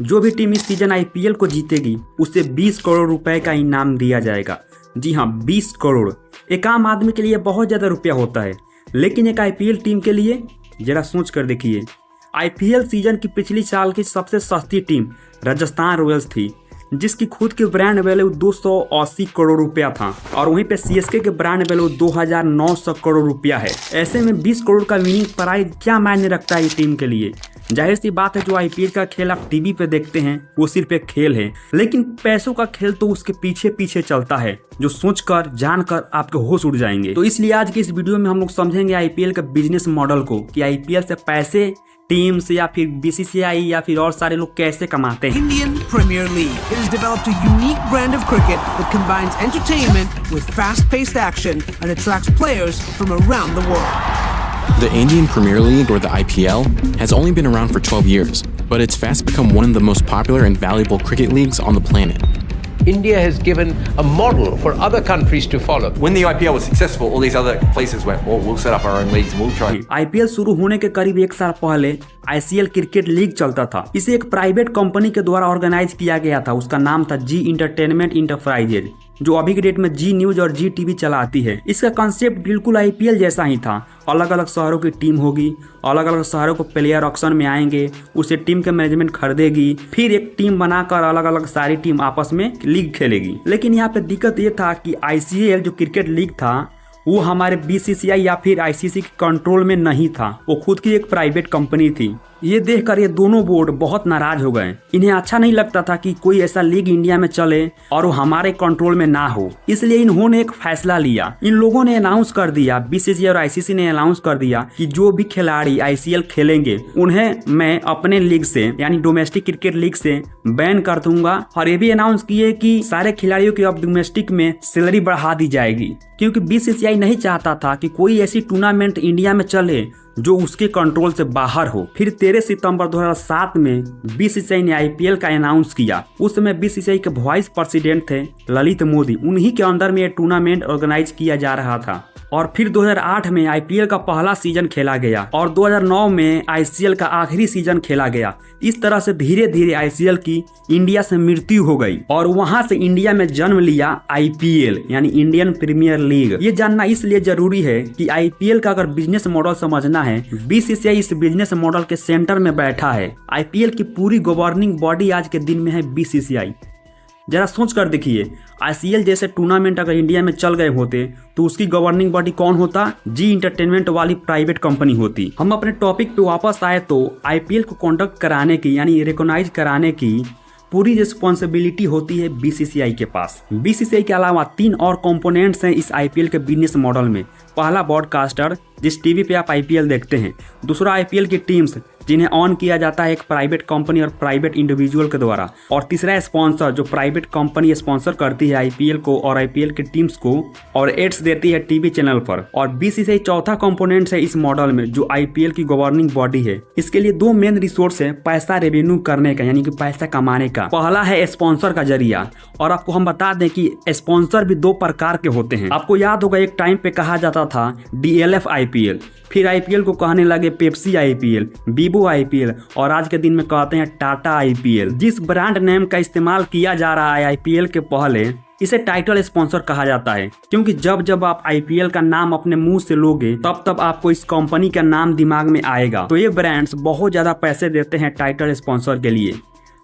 जो भी टीम इस सीजन आईपीएल को जीतेगी उसे 20 करोड़ रुपए का इनाम दिया जाएगा। जी हाँ, 20 करोड़। एक आम आदमी के लिए बहुत ज़्यादा रुपया होता है, लेकिन एक आईपीएल टीम के लिए जरा सोच कर देखिए। आईपीएल सीजन की पिछली साल की सबसे सस्ती टीम राजस्थान रॉयल्स थी, जिसकी खुद की ब्रांड वैल्यू 280 करोड़ रुपया था, और वहीं पे सीएसके के ब्रांड वैल्यू 2900 करोड़ रुपया है। ऐसे में 20 करोड़ का विनिंग प्राइस क्या मायने रखता है ये टीम के लिए। जाहिर सी बात है, जो आईपीएल का खेल आप टीवी पे देखते हैं वो सिर्फ एक खेल है, लेकिन पैसों का खेल तो उसके पीछे पीछे चलता है, जो सोचकर जानकर आपके होश उड़ जाएंगे। तो इसलिए आज की इस वीडियो में हम लोग समझेंगे आईपीएल के बिजनेस मॉडल को, कि आईपीएल से पैसे टीम्स या फिर बीसीसीआई या फिर और सारे लोग कैसे कमाते हैं। Indian Premier League has developed a unique brand of cricket that combines entertainment with fast-paced action and attracts players from around the world. The Indian Premier League, or the IPL, has only been around for 12 years, but it's fast become one of the most popular and valuable cricket leagues on the planet. India has given a model for other countries to follow. When the IPL was successful, all these other places went, well, we'll set up our own leagues and we'll try. IPL शुरू होने के करीब 1 साल पहले ICL cricket league चलता था। इसे एक प्राइवेट कंपनी के द्वारा ऑर्गेनाइज किया गया था। उसका नाम था जी इंटरटेनमेंट इंटरप्राइजेज, जो अभी के डेट में जी न्यूज और जी टीवी चलाती है। इसका कॉन्सेप्ट बिल्कुल आईपीएल जैसा ही था। अलग अलग शहरों की टीम होगी, अलग अलग शहरों को प्लेयर ऑक्शन में आएंगे, उसे टीम के मैनेजमेंट खरीदेगी, फिर एक टीम बनाकर अलग अलग सारी टीम आपस में लीग खेलेगी। लेकिन यहाँ पे दिक्कत ये था कि आईसीएल जो क्रिकेट लीग था वो हमारे बीसीसीआई या फिर आईसीसी के कंट्रोल में नहीं था, वो खुद की एक प्राइवेट कंपनी थी। ये देखकर ये दोनों बोर्ड बहुत नाराज हो गए। इन्हें अच्छा नहीं लगता था कि कोई ऐसा लीग इंडिया में चले और वो हमारे कंट्रोल में ना हो। इसलिए इन्होंने एक फैसला लिया। इन लोगों ने अनाउंस कर दिया, बीसीसीआई और आईसीसी ने अनाउंस कर दिया कि जो भी खिलाड़ी आईसीएल खेलेंगे उन्हें मैं अपने लीग से यानी डोमेस्टिक क्रिकेट लीग से बैन कर दूंगा। और ये भी अनाउंस किए कि सारे खिलाड़ियों की अब डोमेस्टिक में सैलरी बढ़ा दी जाएगी, क्योंकि बीसीसीआई नहीं चाहता था कि कोई ऐसी टूर्नामेंट इंडिया में चले जो उसके कंट्रोल से बाहर हो। फिर 13 सितंबर 2007 में बीसीसीआई ने आईपीएल का अनाउंस किया। उस समय बीसीसीआई के वाइस प्रेसिडेंट थे ललित मोदी। उन्हीं के अंदर में ये टूर्नामेंट ऑर्गेनाइज किया जा रहा था। और फिर 2008 में आईपीएल का पहला सीजन खेला गया और 2009 में आईसीएल का आखिरी सीजन खेला गया। इस तरह से धीरे धीरे आईसीएल की इंडिया से मृत्यु हो गई और वहां से इंडिया में जन्म लिया आईपीएल यानी इंडियन प्रीमियर लीग। ये जानना इसलिए जरूरी है कि आईपीएल का अगर बिजनेस मॉडल समझना है, बीसीसीआई इस बिजनेस मॉडल के सेंटर में बैठा है। आईपीएल की पूरी गवर्निंग बॉडी आज के दिन में है बीसीसीआई। जरा सोच कर देखिए, आईसीएल जैसे टूर्नामेंट अगर इंडिया में चल गए होते तो उसकी गवर्निंग बॉडी कौन होता? जी इंटरटेनमेंट वाली प्राइवेट कंपनी होती। हम अपने टॉपिक पे वापस आए तो आईपीएल को कंडक्ट कराने की यानी रिकॉग्नाइज कराने की पूरी रिस्पॉन्सिबिलिटी होती है बीसीसीआई के पास। बीसीसीआई के अलावा 3 और कंपोनेंट्स हैं इस आईपीएल के बिजनेस मॉडल में। पहला ब्रॉडकास्टर, जिस टीवी पे आप आईपीएल देखते हैं। दूसरा आईपीएल की टीम्स, जिन्हें ऑन किया जाता है एक प्राइवेट कंपनी और प्राइवेट इंडिविजुअल के द्वारा। और तीसरा स्पॉन्सर, जो प्राइवेट कंपनी स्पॉन्सर करती है आईपीएल को और आईपीएल की टीम्स को और एड्स देती है टीवी चैनल पर। और बीसीसीआई चौथा कंपोनेंट है इस मॉडल में, जो आईपीएल की गवर्निंग बॉडी है। इसके लिए 2 मेन रिसोर्स है पैसा रेवेन्यू करने का यानी कि पैसा कमाने का। पहला है स्पॉन्सर का जरिया, और आपको हम बता दें कि स्पॉन्सर भी 2 प्रकार के होते हैं। आपको याद होगा एक टाइम पे कहा जाता था डीएलएफ आईपीएल, फिर आईपीएल को कहने लगे पेप्सी आईपीएल, बीबो आईपीएल, और आज के दिन में कहते हैं टाटा आईपीएल। जिस ब्रांड नेम का इस्तेमाल किया जा रहा है आईपीएल के पहले, इसे टाइटल स्पॉन्सर कहा जाता है, क्योंकि जब जब आप आईपीएल का नाम अपने मुंह से लोगे तब तब आपको इस कंपनी का नाम दिमाग में आएगा। तो ये ब्रांड्स बहुत ज्यादा पैसे देते हैं टाइटल स्पॉन्सर के लिए।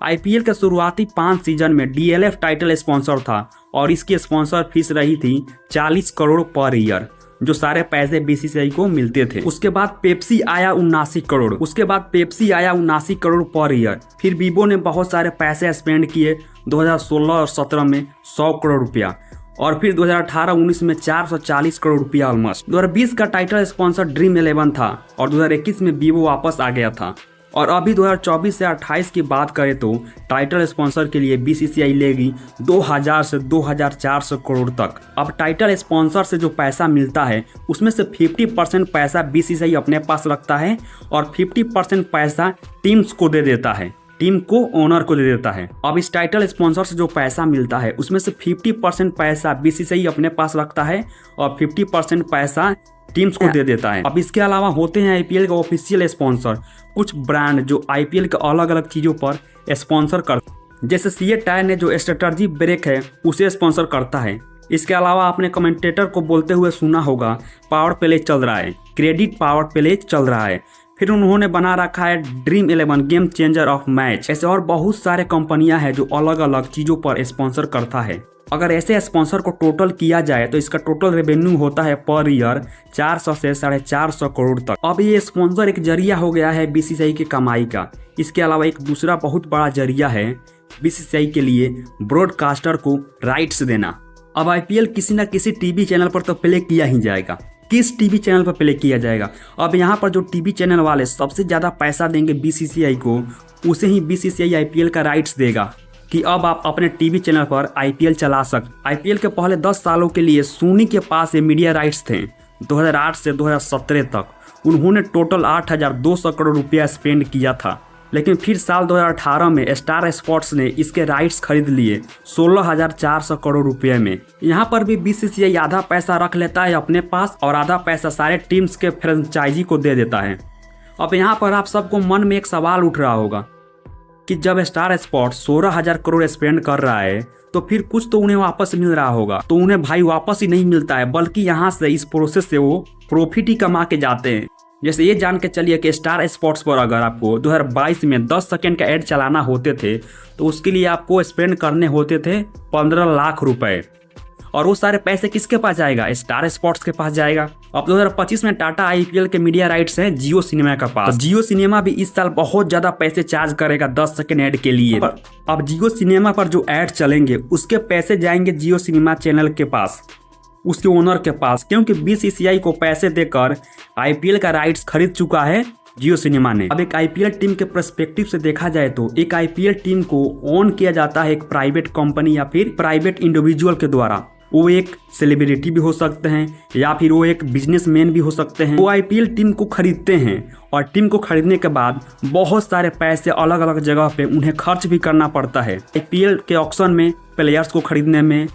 आईपीएल के शुरुआती 5 सीजन में डीएलएफ टाइटल स्पॉन्सर था और इसकी स्पॉन्सर फीस रही थी 40 करोड़ पर ईयर, जो सारे पैसे बीसीसीआई को मिलते थे। उसके बाद पेप्सी आया 79 करोड़। उसके बाद पेप्सी आया 79 करोड़ पर ईयर। फिर बीबो ने बहुत सारे पैसे स्पेंड किए 2016 और 17 में 100 करोड़ रुपया, और फिर 2018-19 में 440 करोड़ रुपया ऑलमोस्ट। 2020 का टाइटल स्पॉन्सर ड्रीम 11 था और 2021 में बीबो वापस आ गया था। और अभी 2024 से 28 की बात करें तो टाइटल स्पॉन्सर के लिए बीसीसीआई लेगी 2000 से 2400 करोड़ तक। अब टाइटल स्पॉन्सर से जो पैसा मिलता है उसमें से 50% पैसा बीसीसीआई अपने पास रखता है और 50% पैसा टीम्स को दे देता है। टीम को ओनर को दे देता है। अब इस टाइटल स्पॉन्सर से जो पैसा मिलता है उसमें से 50% पैसा बीसीसीआई अपने पास रखता है और 50% पैसा टीम्स को दे देता है। अब इसके अलावा होते हैं आईपीएल के ऑफिशियल स्पॉन्सर, कुछ ब्रांड जो आईपीएल के अलग अलग चीज़ों पर स्पॉन्सर करते हैं, जैसे सीए टायर ने जो स्ट्रैटेजी ब्रेक है उसे स्पॉन्सर करता है। इसके अलावा आपने कमेंटेटर को बोलते हुए सुना होगा पावर प्ले चल रहा है, क्रेडिट पावर प्ले चल रहा है। फिर उन्होंने बना रखा है dream 11 game changer of match. ऐसे और बहुत सारे कंपनियां हैं जो अलग अलग चीज़ों पर स्पॉन्सर करता है। अगर ऐसे स्पॉन्सर को टोटल किया जाए तो इसका टोटल रेवेन्यू होता है पर ईयर 400 से 450 करोड़ तक। अब ये स्पॉन्सर एक जरिया हो गया है बीसीसीआई की कमाई का। इसके अलावा एक दूसरा बहुत बड़ा जरिया है बीसीसीआई के लिए ब्रॉडकास्टर को राइट्स देना। अब आईपीएल किसी न किसी टीवी चैनल पर तो प्ले किया ही जाएगा। किस टीवी चैनल पर प्ले किया जाएगा? अब यहाँ पर जो टीवी चैनल वाले सबसे ज़्यादा पैसा देंगे बीसीसीआई को, उसे ही बीसीसीआई आईपीएल का राइट्स देगा कि अब आप अपने टीवी चैनल पर आईपीएल चला सकते। आईपीएल के पहले 10 सालों के लिए सोनी के पास ये मीडिया राइट्स थे। 2008 से 2017 तक उन्होंने टोटल 8,200 करोड़ रुपया स्पेंड किया था। लेकिन फिर साल 2018 में स्टार स्पोर्ट्स ने इसके राइट्स खरीद लिए 16,400 करोड़ रुपये में। यहाँ पर भी बीसीसीआई आधा पैसा रख लेता है अपने पास और आधा पैसा सारे टीम्स के फ्रेंचाइजी को दे देता है। अब यहाँ पर आप सबको मन में एक सवाल उठ रहा होगा कि जब स्टार स्पोर्ट्स 16,000 करोड़ स्पेंड कर रहा है तो फिर कुछ तो उन्हें वापस मिल रहा होगा। तो उन्हें भाई वापस ही नहीं मिलता है, बल्कि यहाँ से इस प्रोसेस से वो प्रॉफिट ही कमा के जाते हैं। जैसे ये जान के चलिए कि स्टार स्पोर्ट्स पर अगर आपको 2022 में 10 सेकेंड का ऐड चलाना होते थे तो उसके लिए आपको स्पेंड करने होते थे 15 लाख रुपए। और वो सारे पैसे किसके पास जाएगा? स्टार स्पोर्ट्स के पास जाएगा। अब 2025 में टाटा आईपीएल के मीडिया राइट्स हैं जियो सिनेमा के पास। तो जियो सिनेमा भी इस साल बहुत ज़्यादा पैसे चार्ज करेगा 10 सेकेंड ऐड के लिए। अब जियो सिनेमा पर जो ऐड चलेंगे उसके पैसे जाएंगे जियो सिनेमा चैनल के पास, उसके ओनर के पास, क्योंकि बीसीसीआई को पैसे देकर आईपीएल का राइट्स खरीद चुका है जियो सिनेमा ने। अब एक आईपीएल टीम के पर्सपेक्टिव से देखा जाए तो एक आईपीएल टीम को ओन किया जाता है एक प्राइवेट कंपनी या फिर प्राइवेट इंडिविजुअल के द्वारा। वो एक सेलिब्रिटी भी हो सकते हैं या फिर वो एक बिजनेसमैन भी हो सकते हैं। वो आईपीएल टीम को खरीदते हैं और टीम को खरीदने के बाद बहुत सारे पैसे अलग अलग जगह पे उन्हें खर्च भी करना पड़ता है। आईपीएल के ऑक्शन में प्लेयर्स को खरीदने में,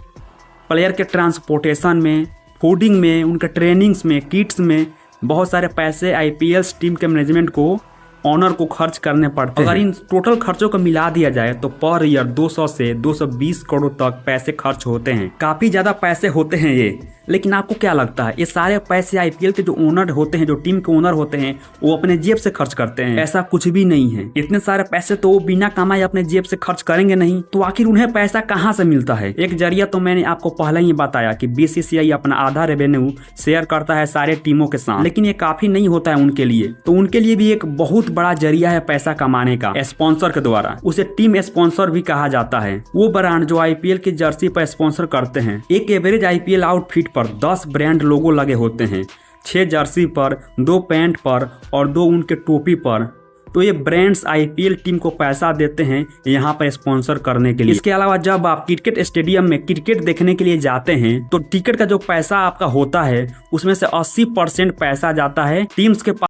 प्लेयर के ट्रांसपोर्टेशन में, फूडिंग में, उनके ट्रेनिंग्स में, किट्स में बहुत सारे पैसे आईपीएल टीम के मैनेजमेंट को, ऑनर को खर्च करने पड़ते हैं। अगर इन टोटल खर्चों को मिला दिया जाए तो पर ईयर 200 से 220 करोड़ तक पैसे खर्च होते हैं। काफ़ी ज़्यादा पैसे होते हैं ये। लेकिन आपको क्या लगता है ये सारे पैसे आईपीएल के जो ओनर होते हैं, जो टीम के ओनर होते हैं, वो अपने जेब से खर्च करते हैं? ऐसा कुछ भी नहीं है। इतने सारे पैसे तो वो बिना कमाए अपने जेब से खर्च करेंगे नहीं, तो आखिर उन्हें पैसा कहाँ से मिलता है? एक जरिया तो मैंने आपको पहले ही बताया कि बीसीसीआई अपना आधा रेवेन्यू शेयर करता है सारे टीमों के साथ। लेकिन ये काफी नहीं होता है उनके लिए, तो उनके लिए भी एक बहुत बड़ा जरिया है पैसा कमाने का स्पॉन्सर के द्वारा। उसे टीम स्पॉन्सर भी कहा जाता है। वो ब्रांड जो आईपीएल की जर्सी पर स्पॉन्सर करते हैं। एक एवरेज आईपीएल आउटफिट पर 10 ब्रांड लोगो लगे होते हैं, 6 जर्सी पर, 2 पैंट पर और 2 उनके टोपी पर। तो ये ब्रांड्स आईपीएल टीम को पैसा देते हैं यहाँ पर स्पॉन्सर करने के लिए। इसके अलावा जब आप क्रिकेट स्टेडियम में क्रिकेट देखने के लिए जाते हैं तो टिकट का जो पैसा आपका होता है उसमें से 80% पैसा जाता है टीम्स के पास।